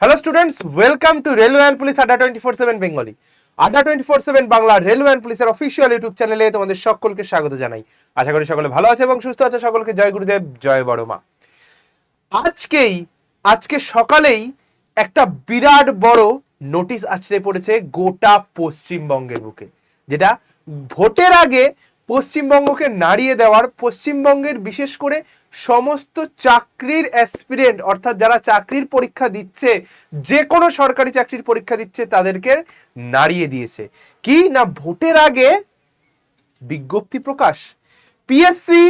Hello students, welcome to railway and police আড্ডা 24/7 Bengali. আড্ডা 24/7 Bangla railway and পুলিশের official YouTube চ্যানেলে তোমাদের সকলকে স্বাগত জানাই। আশা করি সকলে ভালো আছে এবং সুস্থ আছে। সকলকে জয় গুরুদেব, জয় বড় মা। আজকে সকালেই একটা বিরাট বড় নোটিশ আছড়ে পড়েছে গোটা পশ্চিমবঙ্গের বুকে, যেটা ভোটের আগে পশ্চিমবঙ্গকে নাড়িয়ে দেওয়ার, পশ্চিমবঙ্গের বিশেষ করে সমস্ত চাকরির অ্যাসপিরেন্ট অর্থাৎ যারা চাকরির পরীক্ষা দিচ্ছে, যে কোনো সরকারি চাকরির পরীক্ষা দিচ্ছে, তাদেরকে নাড়িয়ে দিয়েছে। কি না, ভোটের আগে বিজ্ঞপ্তি প্রকাশ। পিএসসি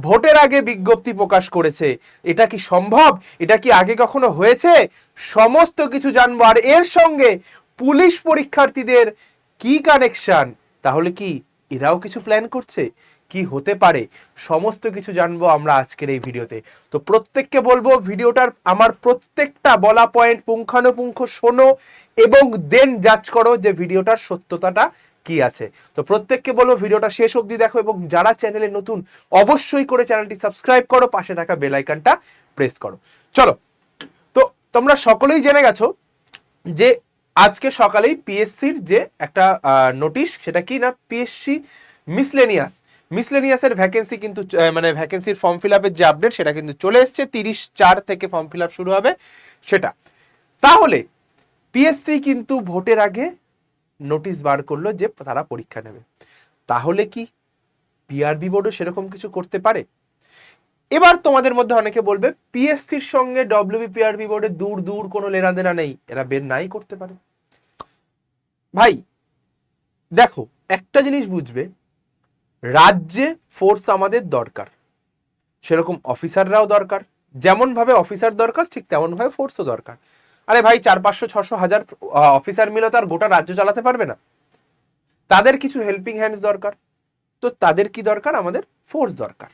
ভোটের আগে বিজ্ঞপ্তি প্রকাশ করেছে। এটা কি সম্ভব? এটা কি আগে কখনো হয়েছে? সমস্ত কিছু জানবো। আর এর সঙ্গে পুলিশ পরীক্ষার্থীদের কি কানেকশন? তাহলে কি এরাও কিছু প্ল্যান করছে? কি হতে পারে? সমস্ত কিছু জানবো আমরা আজকের এই ভিডিওতে। তো প্রত্যেককে বলবো ভিডিওটার আমার প্রত্যেকটা বলা পয়েন্ট পুঙ্খানুপুঙ্খ শোনো এবং দেন জাজ করো যে ভিডিওটার সত্যতাটা কি আছে। তো প্রত্যেককে বলবো ভিডিওটা শেষ অবধি দেখো এবং যারা চ্যানেলে নতুন অবশ্যই করে চ্যানেলটি সাবস্ক্রাইব করো, পাশে থাকা বেল আইকনটা প্রেস করো। চলো, তো তোমরা সকলেই জেনে গেছো যে আজকে সকালেই পিএসসির যে একটা নোটিশ, সেটা কি না, পিএসসি মিসলেনিয়াসের ভ্যাকেন্সি কিন্তু মানে ভ্যাকেন্সির ফর্ম ফিল আপের যে আপডেট সেটা কিন্তু চলে এসছে। 30/4 থেকে ফর্ম ফিল আপ শুরু হবে সেটা। তাহলে পিএসসি কিন্তু ভোটের আগে নোটিশ বার করলো যে তারা পরীক্ষা নেবে। তাহলে কি পিআরবি বোর্ডও সেরকম কিছু করতে পারে? এবার তোমাদের মধ্যে অনেকে বলবে পিএসসির সঙ্গে ডব্লিউবিপিআরবি বোর্ডের দূর দূর কোনো লেনাদেনা নেই, এরা বের নাই করতে পারে। ভাই দেখো, একটা জিনিস বুঝবে, রাজ্যে ফোর্স আমাদের দরকার, সেরকম অফিসাররাও দরকার। যেমন ভাবে অফিসার দরকার ঠিক তেমন ভাবে ফোর্সও দরকার। আরে ভাই, 400-500-1000 অফিসার মিলে তো আর গোটা রাজ্য চালাতে পারবে না। তাদের কিছু হেল্পিং হ্যান্ডস দরকার। তো তাদের কি দরকার? আমাদের ফোর্স দরকার।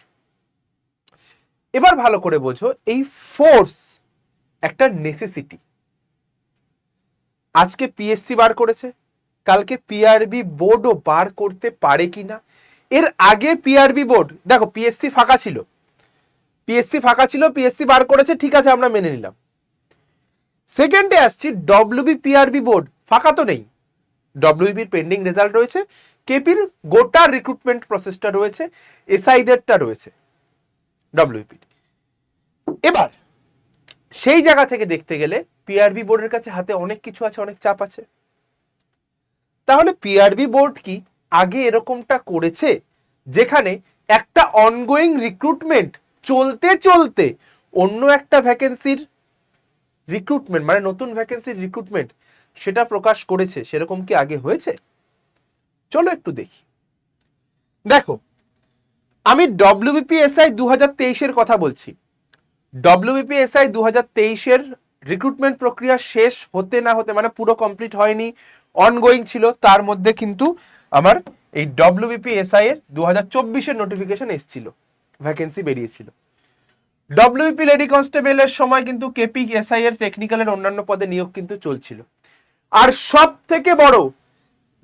এবার ভালো করে বোঝো, এই ফোর্স একটা নেসেসিটি। আজকে পিএসসি বার করেছে, কালকে পিআরবি বোর্ডও বার করতে পারে কিনা। এর আগে পিআরবি বোর্ড, দেখো পিএসসি ফাঁকা ছিল, পিএসসি বার করেছে, ঠিক আছে, আমরা মেনে নিলাম। সেকেন্ডে আসছি ডব্লিউবিপিআরবি বোর্ড, ফাঁকা তো নেই, ডব্লিউবির পেন্ডিং রেজাল্ট রয়েছে, কেপির গোটা রিক্রুটমেন্ট প্রসেসটা রয়েছে, এসআইদেরটা রয়েছে ডব্লিউবির। এবার সেই জায়গা থেকে দেখতে গেলে পিআরবি বোর্ডের কাছে হাতে অনেক কিছু আছে, অনেক চাপ আছে। তাহলে পিআরবি বোর্ড কি আগে এরকমটা করেছে, যেখানে একটা অনগোয়িং রিক্রুটমেন্ট চলতে চলতে অন্য একটা ভ্যাকেন্সির রিক্রুটমেন্ট, মানে নতুন ভ্যাকেন্সির রিক্রুটমেন্ট, সেটা প্রকাশ করেছে? সেরকম কি আগে হয়েছে? চলো একটু দেখি। দেখো, আমি ডব্লিউবিপিএসআই 2023-এর কথা বলছি। ডব্লিউবিপিএসআই 2023-এর রিক্রুটমেন্ট প্রক্রিয়া শেষ হতে না হতে, মানে পুরো কমপ্লিট হয়নি, অনগোয়িং ছিল, তার মধ্যে কিন্তু আমার এই ডব্লিউবিপিএসআই এর 2024-এর নোটিফিকেশন এসেছিল, ভ্যাকেন্সি বেরিয়েছিল। ডব্লিউপি লেডি কনস্টেবলের সময় কিন্তু কেপি এসআই এর টেকনিক্যালের অন্যান্য পদে নিয়োগ কিন্তু চলছিল। আর সব থেকে বড়,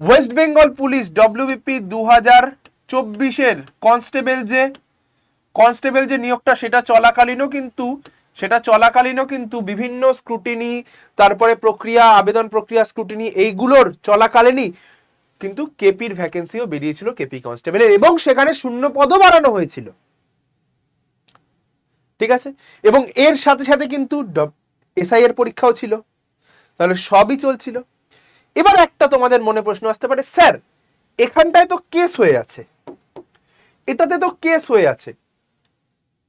ওয়েস্ট বেঙ্গল পুলিশ ডব্লিউবিপি 2024-এর কনস্টেবল যে নিয়োগটা, সেটা চলাকালীনও কিন্তু বিভিন্ন স্ক্রুটিনি, তারপরে প্রক্রিয়া, আবেদন প্রক্রিয়া, স্ক্রুটিনি, এইগুলোর চলাকালীনই কিন্তু কেপির ভ্যাকেন্সিও বেরিয়েছিল, কেপি কনস্টেবলের, এবং সেখানে শূন্য পদও বাড়ানো হয়েছিল। ঠিক আছে, এবং এর সাথে সাথে কিন্তু এসআই এর পরীক্ষাও ছিল। তাহলে সবই চলছিল। এবার একটা তোমাদের মনে প্রশ্ন আসতে পারে, স্যার এখানটায় তো কেস হয়ে আছে, এটাতে তো কেস হয়ে আছে,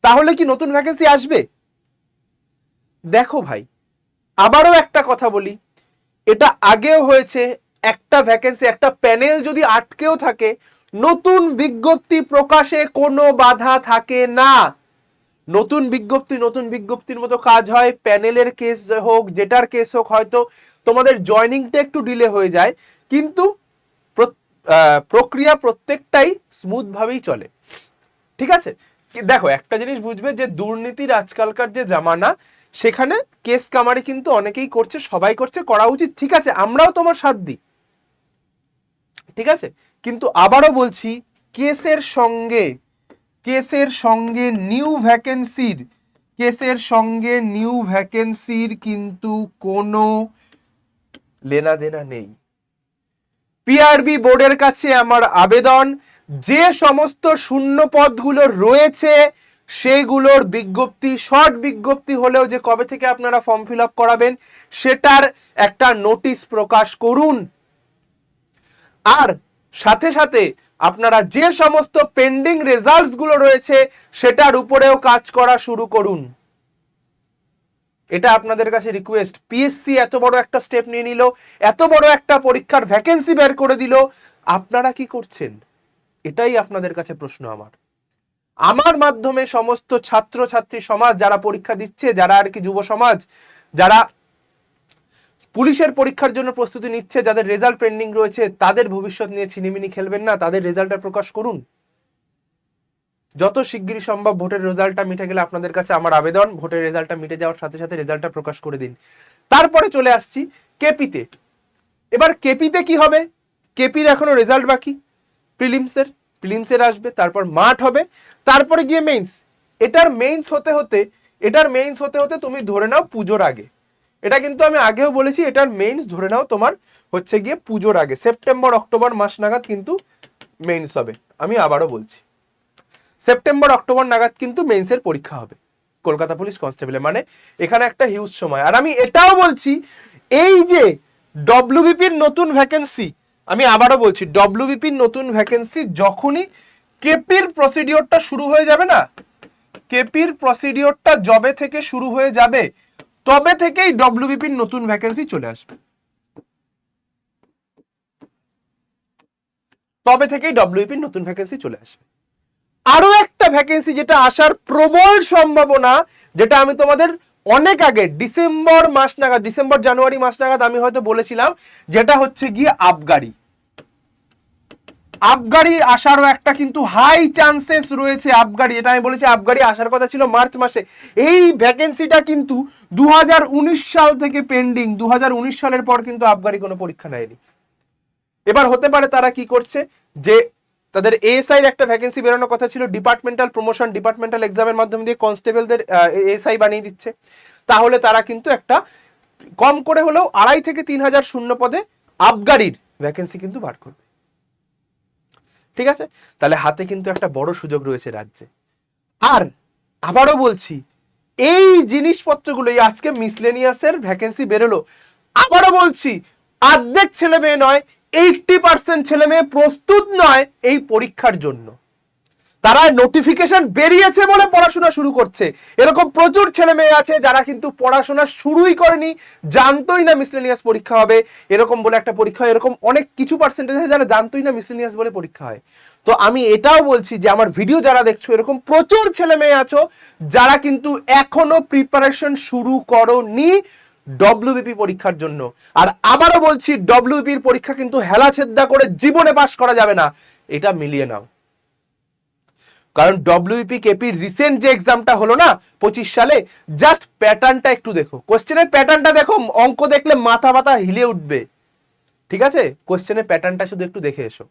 তাহলে কি নতুন ভ্যাকেন্সি আসবে? দেখো ভাই, আবারও একটা কথা বলি, এটা আগেও হয়েছে। একটা ভ্যাকেন্সি, একটা প্যানেল যদি আটকেও থাকে, নতুন বিজ্ঞপ্তি প্রকাশে কোনো বাধা থাকে না। নতুন বিজ্ঞপ্তির মতো কাজ হয়। প্যানেলের কেস হোক, যেটার কেস হোক, হয়তো তোমাদের জয়নিংটা একটু ডিলে হয়ে যায়, কিন্তু প্রক্রিয়া প্রত্যেকটাই স্মুথ ভাবেই চলে। ঠিক আছে, দেখো একটা জিনিস বুঝবে, যে দুর্নীতির আজকালকার যে জামানা, সেখানে কেস কামারি কিন্তু অনেকেই করছে, সবাই করছে, করা উচিত, ঠিক আছে, আমরাও তোমার সাথ দিই, ঠিক আছে। কিন্তু আবারও বলছি, কেসের সঙ্গে নিউ ভ্যাকেন্সির কেসের সঙ্গে নিউ ভ্যাকেন্সির কিন্তু কোনো লেনা দেনা নেই। পিআরবি বোর্ডের কাছে আমার আবেদন, যে সমস্ত শূন্য পদগুলো রয়েছে সেগুলোর বিজ্ঞপ্তি, শর্ট বিজ্ঞপ্তি হলেও যে কবে থেকে আপনারা ফর্ম ফিল আপ করাবেন সেটার একটা নোটিশ প্রকাশ করুন। আর সাথে সাথে আপনারা যে সমস্ত পেন্ডিং রেজাল্টস গুলো রয়েছে সেটার উপরেও কাজ করা শুরু করুন। এটা আপনাদের কাছে রিকোয়েস্ট। পিএসসি এত বড় একটা স্টেপ নিয়ে নিল, এত বড় একটা পরীক্ষার ভ্যাকেন্সি বের করে দিল, আপনারা কি করছেন? এটাই আপনাদের কাছে প্রশ্ন আমার মাধ্যমে সমস্ত ছাত্র ছাত্রী সমাজ যারা পরীক্ষা দিচ্ছে, যারা আর কি যুব সমাজ, যারা পুলিশের পরীক্ষার জন্য প্রস্তুতি নিচ্ছে, যাদের রেজাল্ট পেন্ডিং রয়েছে, তাদের ভবিষ্যৎ নিয়ে ছিনিমিনি খেলবেন না, তাদের রেজাল্টটা প্রকাশ করুন। যত শিগগিরই সম্ভব ভোটের রেজাল্টটা মিটে গেলে আপনাদের কাছে আমার আবেদন, ভোটের রেজাল্টটা মিটে যাওয়ার সাথে সাথে রেজাল্টটা প্রকাশ করে দিন। তারপরে চলে আসছি কেপিতে। এবার কেপিতে কি হবে? কেপির এখনো রেজাল্ট বাকি, প্রিলিমসের আসবে, তারপর মাঠ হবে, তারপরে গিয়ে মেইনস। এটার মেইনস হতে হতে তুমি ধরে নাও পুজোর আগে। এটা কিন্তু আমি আগেও বলেছি, এটার মেইনস ধরে নাও তোমার হচ্ছে গিয়ে পুজোর আগে, সেপ্টেম্বর অক্টোবর মাস নাগাদ কিন্তু মেইনস হবে। আমি আবারও বলছি, সেপ্টেম্বর অক্টোবর নাগাদ কিন্তু মেইনসের পরীক্ষা হবে কলকাতা পুলিশ কনস্টেবলের। মানে এখানে একটা হিউজ সময়। আর আমি এটাও বলছি, এই যে ডব্লিউবিপির নতুন ভ্যাকেন্সি, আমি আবারও বলছি, ডব্লিউবিপির নতুন ভ্যাকেন্সি যখনই কেপির প্রসিডিওরটা শুরু হয়ে যাবে না, কেপির প্রসিডিওরটা যবে থেকে শুরু হয়ে যাবে তবে থেকেই ডব্লিউবিপির নতুন ভ্যাকেন্সি চলে আসবে, তবে থেকেই ডব্লিউবিপির নতুন ভ্যাকেন্সি চলে আসবে। আরো একটা ভ্যাকেন্সি যেটা আসার প্রবল সম্ভাবনা, যেটা আমি তোমাদের অনেক আগে ডিসেম্বর জানুয়ারি মাস নাগাদ আমি হয়তো বলেছিলাম, যেটা হচ্ছে গিয়ে আবগারি আসারও একটা কিন্তু হাই চান্সেস রয়েছে। এটা আমি বলেছি, আবগারি আসার কথা ছিল মার্চ মাসে। এই ভ্যাকেন্সিটা কিন্তু 2019 সাল থেকে পেন্ডিং, 2019 সালের পর কিন্তু আবগারি কোনো পরীক্ষা নেয়নি। এবার হতে পারে তারা কি করছে, যে তাদের এএসআই এর একটা ভ্যাকেন্সি বেরোনোর কথা ছিল, ডিপার্টমেন্টাল এক্সামের মাধ্যমে দিয়ে কনস্টেবলদের এএসআই বানিয়ে দিচ্ছে। তাহলে তারা কিন্তু একটা কম করে হলেও 2,500 থেকে 3,000 শূন্য পদে আবগারির ভ্যাকেন্সি কিন্তু বার করবে। ঠিক আছে, তাহলে হাতে কিন্তু একটা বড় সুযোগ রয়েছে রাজ্যে। আর আবারও বলছি, এই জিনিসপত্রগুলো, এই আজকে মিসলেনিয়াসের ভ্যাকেন্সি বেরোলো, আবারও বলছি, অর্ধেক ছেলে মেয়ে নয়, 80% ছেলে মেয়ে প্রস্তুত নয় এই পরীক্ষার জন্য। তারা নোটিফিকেশন বেরিয়েছে বলে পড়াশোনা শুরু করছে। এরকম প্রচুর ছেলে মেয়ে আছে যারা কিন্তু পড়াশোনা শুরুই করেনি, জানতোই না মিসলেনিয়াস পরীক্ষা হবে, এরকম বলে একটা পরীক্ষা হয়। এরকম অনেক কিছু পার্সেন্টেজ আছে যারা জানতোই না মিসলেনিয়াস বলে পরীক্ষা হয়। তো আমি এটাও বলছি যে আমার ভিডিও যারা দেখছো, এরকম প্রচুর ছেলে মেয়ে আছো যারা কিন্তু এখনো প্রিপারেশন শুরু করোনি ডব্লিউবিপি পরীক্ষার জন্য। আর আবারও বলছি, ডব্লিউবিপির পরীক্ষা কিন্তু হেলাছেদ্দা করে জীবনে পাস করা যাবে না, এটা মিলিয়ে নাও। কারণ ডব্লিউবিপি কেপির রিসেন্ট যে এক্সামটা হলো না 25 সালে, জাস্ট প্যাটার্নটা একটু দেখো, কোশ্চেনের প্যাটার্নটা দেখো, অঙ্ক দেখলে মাথা ব্যথা হিলে উঠবে। ঠিক আছে, কোশ্চেনের প্যাটার্নটা শুধু একটু দেখে এসো,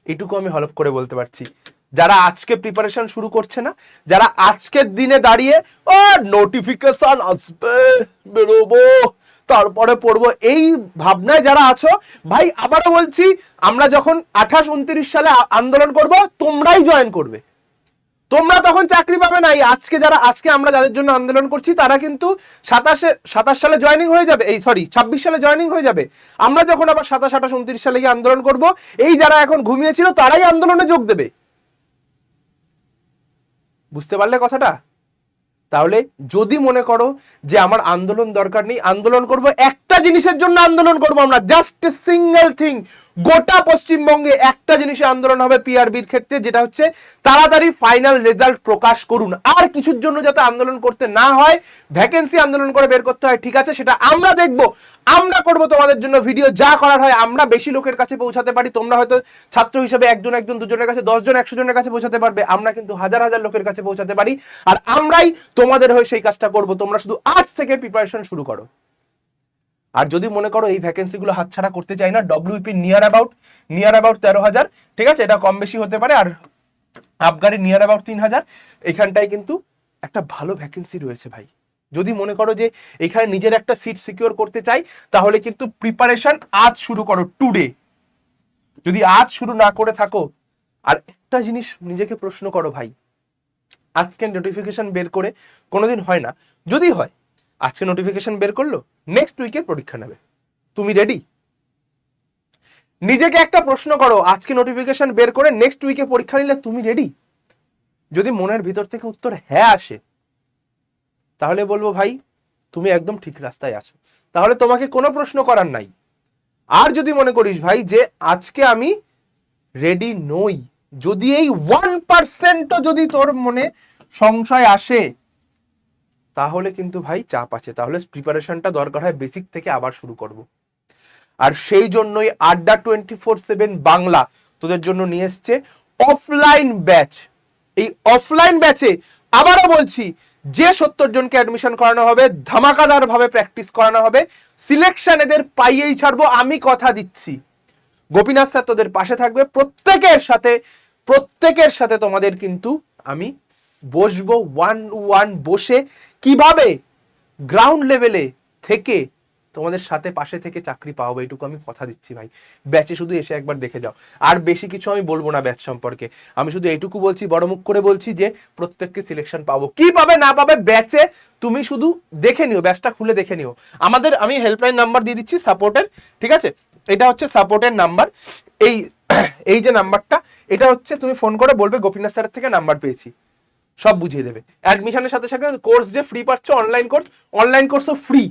এটুকু আমি হলফ করে বলতে পারছি। যারা আজকে প্রিপারেশন শুরু করছে না, যারা আজকের দিনে দাঁড়িয়ে নোটিফিকেশন আসবে, বেরোবো, তারপরে পড়বো, এই ভাবনায় যারা আছো, ভাই আবারও বলছি, আমরা যখন 28-29 সালে আন্দোলন করব, তোমরাই জয়েন করবে, তোমরা তখন চাকরি পাবে না। এই আজকে আমরা যাদের জন্য আন্দোলন করছি তারা কিন্তু 27 সালে জয়েনিং হয়ে যাবে, 26 সালে জয়েনিং হয়ে যাবে। আমরা যখন আবার 27, 28, 29 সালে গিয়ে আন্দোলন করব, এই যারা এখন ঘুমিয়েছিল তারাই আন্দোলনে যোগ দেবে। বুঝতে পারলে কথাটা? তাহলে যদি মনে করো যে আমার আন্দোলন দরকার নেই, আন্দোলন করব, একটা জিনিসের জন্য আন্দোলন করব আমরা, জাস্ট এ সিঙ্গেল থিং। গোটা পশ্চিমবঙ্গে একটা জিনিসে আন্দোলন হবে পিআরবির ক্ষেত্রে, যেটা হচ্ছে তাড়াতাড়ি ফাইনাল রেজাল্ট প্রকাশ করুন। আর কিছুর জন্য যাতে আন্দোলন করতে না হয়, ভ্যাকেন্সি আন্দোলন করে বের করতে হয়, ঠিক আছে, সেটা আমরা দেখব, আমরা করব তোমাদের জন্য ভিডিও। যা করার হয় আমরা বেশি লোকের কাছে পৌঁছাতে পারি। তোমরা হয়তো ছাত্র হিসেবে একজন দুজনের কাছে, 10 জন 100 জনের কাছে পৌঁছাতে পারবে, আমরা কিন্তু হাজার হাজার লোকের কাছে পৌঁছাতে পারি। আর আমরাই তোমাদের হয়ে সেই কাজটা করব। তোমরা শুধু আজ থেকে প্রিপারেশন শুরু করো। আর যদি মনে করো এই ভ্যাকেন্সিগুলো হাতছাড়া করতে চাই না, ডব্লিউপি নিয়ার অ্যাবাউট 13,000, ঠিক আছে, এটা কম বেশি হতে পারে, আর আবগারি নিয়ার অ্যাবাউট 3,000, এখানটায় কিন্তু একটা ভালো ভ্যাকেন্সি রয়েছে ভাই। যদি মনে করো যে এখানে নিজের একটা সিট সিকিউর করতে চাই, তাহলে কিন্তু প্রিপারেশন আজ শুরু করো, টুডে। যদি আজ শুরু না করে থাকো, আর একটা জিনিস নিজেকে প্রশ্ন করো ভাই, আজকে নোটিফিকেশন বের করে কোনোদিন হয় না, যদি হয় আজকে নোটিফিকেশন বের করলো, নেক্সট উইকে পরীক্ষা নেবে, তুমি রেডি? নিজেকে একটা প্রশ্ন করো, আজকে নোটিফিকেশন বের করে নেক্সট উইকে পরীক্ষা নিলে তুমি রেডি? যদি মনের ভিতর থেকে উত্তর হ্যাঁ আসে, তাহলে বলবো ভাই তুমি একদম ঠিক রাস্তায় আছো, তাহলে তোমাকে কোনো প্রশ্ন করার নাই। আর যদি মনে করিস ভাই যে আজকে আমি রেডি নই, যদি এই 1% যদি তোর মনে সংশয় আসে, তাহলে কিন্তু ভাই চাপ আছে, তাহলে প্রিপারেশনটা দরকার হয় বেসিক থেকে আবার শুরু করব। আর সেই জন্যই আড্ডা 24/7 বাংলা তোদের জন্য নিয়ে এসছে অফলাইন ব্যাচ। এই অফলাইন ব্যাচে আবারও বলছি, যে 70 জনকে অ্যাডমিশন করানো হবে, ধামাকাদার ভাবে প্র্যাকটিস করানো হবে, সিলেকশন এদের পাইয়েই ছাড়বো, আমি কথা দিচ্ছি। গোপীনাথ স্যার তোদের পাশে থাকবে, প্রত্যেকের সাথে তোমাদের কিন্তু আমি বসবো, 1-1 বসে কিভাবে গ্রাউন্ড লেভেলে থেকে তোমাদের সাথে পাশে থেকে চাকরি পাওয়াবো, এইটুকু আমি কথা দিচ্ছি ভাই। ব্যাচে শুধু এসে একবার দেখে যাও, আর বেশি কিছু আমি বলবো না ব্যাচ সম্পর্কে। আমি শুধু এইটুকু বলছি, বড় মুখ করে বলছি যে প্রত্যেককে সিলেকশন পাবো, কি পাবে না পাবে ব্যাচে তুমি শুধু দেখে নিও, ব্যাচটা খুলে দেখে নিও। আমি হেল্পলাইন নাম্বার দিয়ে দিচ্ছি সাপোর্টের, ঠিক আছে? এটা হচ্ছে সাপোর্টের নাম্বার, এই যে নাম্বারটা, এটা হচ্ছে তুমি ফোন করে বলবে গোপীনাথ স্যারের থেকে নাম্বার পেয়েছি, সব বুঝিয়ে দেবে। অ্যাডমিশনের সাথে সাথে কোর্স যে ফ্রি পাচ্ছ, অনলাইন কোর্সও ফ্রি।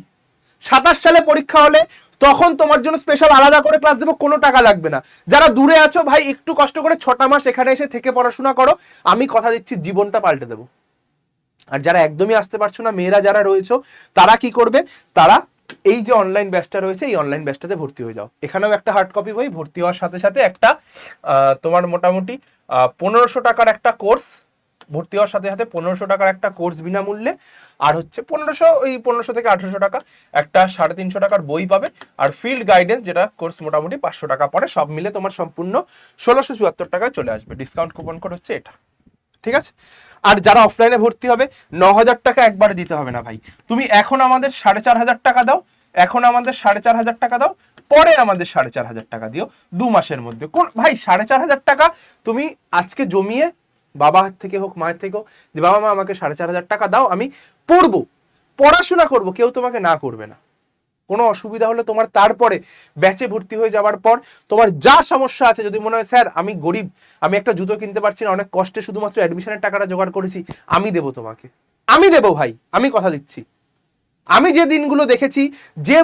27 সালে পরীক্ষা হলে তখন তোমার জন্য স্পেশাল আলাদা করে ক্লাস দেবো, কোনো টাকা লাগবে না। যারা দূরে আছো ভাই, একটু কষ্ট করে 6টা মাস এখানে এসে থেকে পড়াশোনা করো, আমি কথা দিচ্ছি জীবনটা পাল্টে দেবো। আর যারা একদমই আসতে পারছো না, মেয়েরা যারা রয়েছে, তারা কি করবে, তারা এই যে অনলাইন ব্যাচটা রয়েছে, এই অনলাইন ব্যাচটাতে ভর্তি হয়ে যাও। এখানেও একটা হার্ড কপি বই, ভর্তি হওয়ার সাথে সাথে একটা তোমার মোটামুটি 1500 টাকার একটা কোর্স, ভর্তি হওয়ার সাথে সাথে 1500 টাকার একটা কোর্স বিনামূল্যে, আর হচ্ছে 1500 থেকে 1800 টাকা একটা 350 টাকার বই পাবে, আর ফিল্ড গাইডেন্স যেটা কোর্স মোটামুটি 500 টাকা পড়ে, সব মিলে তোমার সম্পূর্ণ 1674 টাকায় চলে আসবে। ডিসকাউন্ট কুপন কোড হচ্ছে এটা, ঠিক আছে? আর যারা অফলাইনে ভর্তি হবে, 9000 টাকা একবারে দিতে হবে না ভাই, তুমি এখন আমাদের 4500 টাকা দাও, পরে আমাদের 4500 টাকা দিও 2 মাসের মধ্যে। কোন ভাই 4500 টাকা তুমি আজকে জমিয়ে, বাবা থেকে হোক মায়ের থেকে হোক, যে বাবা মা আমাকে 4500 টাকা দাও, আমি পড়বো, পড়াশোনা করব, কেউ তোমাকে না করবে না। কোনো অসুবিধা হলে তোমার তারপরে ব্যাচে ভর্তি হয়ে যাওয়ার পর তোমার যা সমস্যা আছে, যদি মনে হয় স্যার আমি গরিব, আমি একটা জুতো কিনতে পারছি না, অনেক কষ্টে শুধুমাত্র অ্যাডমিশনের টাকাটা জোগাড় করেছি, আমি দেবো তোমাকে, আমি দেবো ভাই, আমি কথা দিচ্ছি। আমি যে দিনগুলো দেখেছি, যে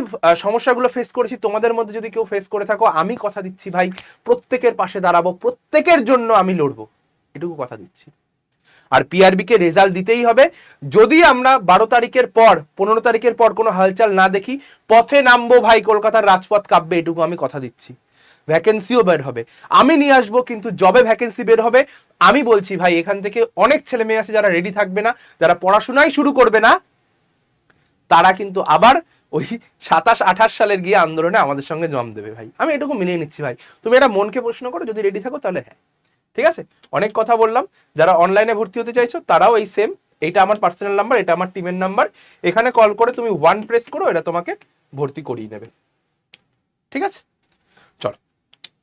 সমস্যাগুলো ফেস করেছি, তোমাদের মধ্যে যদি কেউ ফেস করে থাকো, আমি কথা দিচ্ছি ভাই প্রত্যেকের পাশে দাঁড়াবো, প্রত্যেকের জন্য আমি লড়বো, এটুকু কথা দিচ্ছি। আর পিআরবি কে রেজাল্ট দিতেই হবে। যদি আমরা 12 তারিখের পর 15 তারিখের পর কোনো হালচাল না দেখি, পথে নামবো ভাই, কলকাতার রাজপথ কাঁপবে, এটুকু আমি কথা দিচ্ছি। ভ্যাকেন্সিও বের হবে, আমি নিয়ে আসবো, কিন্তু জবে ভ্যাকেন্সি বের হবে, আমি বলছি ভাই এখান থেকে অনেক ছেলে মেয়ে আছে যারা রেডি থাকবে না, যারা পড়াশোনাই শুরু করবে না, তারা কিন্তু আবার ওই 27-28 সালের গিয়ে আন্দোলনে আমাদের সঙ্গে জম দেবে ভাই। আমি এটুকু মিলিয়ে নিচ্ছি ভাই, তুমি এটা মনকে প্রশ্ন করো, যদি রেডি থাকো তাহলে হ্যাঁ, ঠিক আছে? অনেক কথা বললাম। যারা অনলাইনে ভর্তি হতে চাইছো তারাও এই সেম, এইটা আমার পার্সোনাল নাম্বার, এটা আমার টিমের নাম্বার, এখানে কল করে তুমি 1 প্রেস করো, এটা তোমাকে ভর্তি করিয়ে নেবে, ঠিক আছে? চল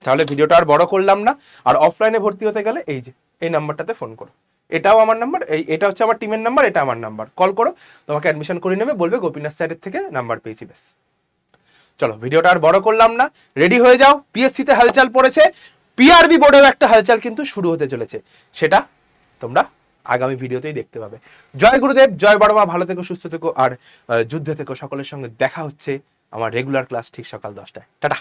তাহলে ভিডিওটা আর বড় করলাম না। আর অফলাইনে ভর্তি হতে গেলে এই যে এই নাম্বারটাতে ফোন করো, এটাও আমার নাম্বার, এটা হচ্ছে আমার টিমের নাম্বার, এটা আমার নাম্বার, কল করো, তোমাকে অ্যাডমিশন করে নেবে, বলবে গোপীনাথ স্যারের থেকে নাম্বার পেয়েছি, ব্যাস। চলো ভিডিওটা আর বড় করলাম না, রেডি হয়ে যাও। পিএসসি তে হালচাল পড়েছে, পিআরবি বোর্ডেও একটা হালচাল কিন্তু শুরু হতে চলেছে, সেটা তোমরা আগামী ভিডিওতেই দেখতে পাবে। জয় গুরুদেব, জয় বড় মা, ভালো থেকো, সুস্থ থেকো, আর যুদ্ধে থেকো। সকলের সঙ্গে দেখা হচ্ছে আমার রেগুলার ক্লাস ঠিক সকাল 10টায়। টাটা।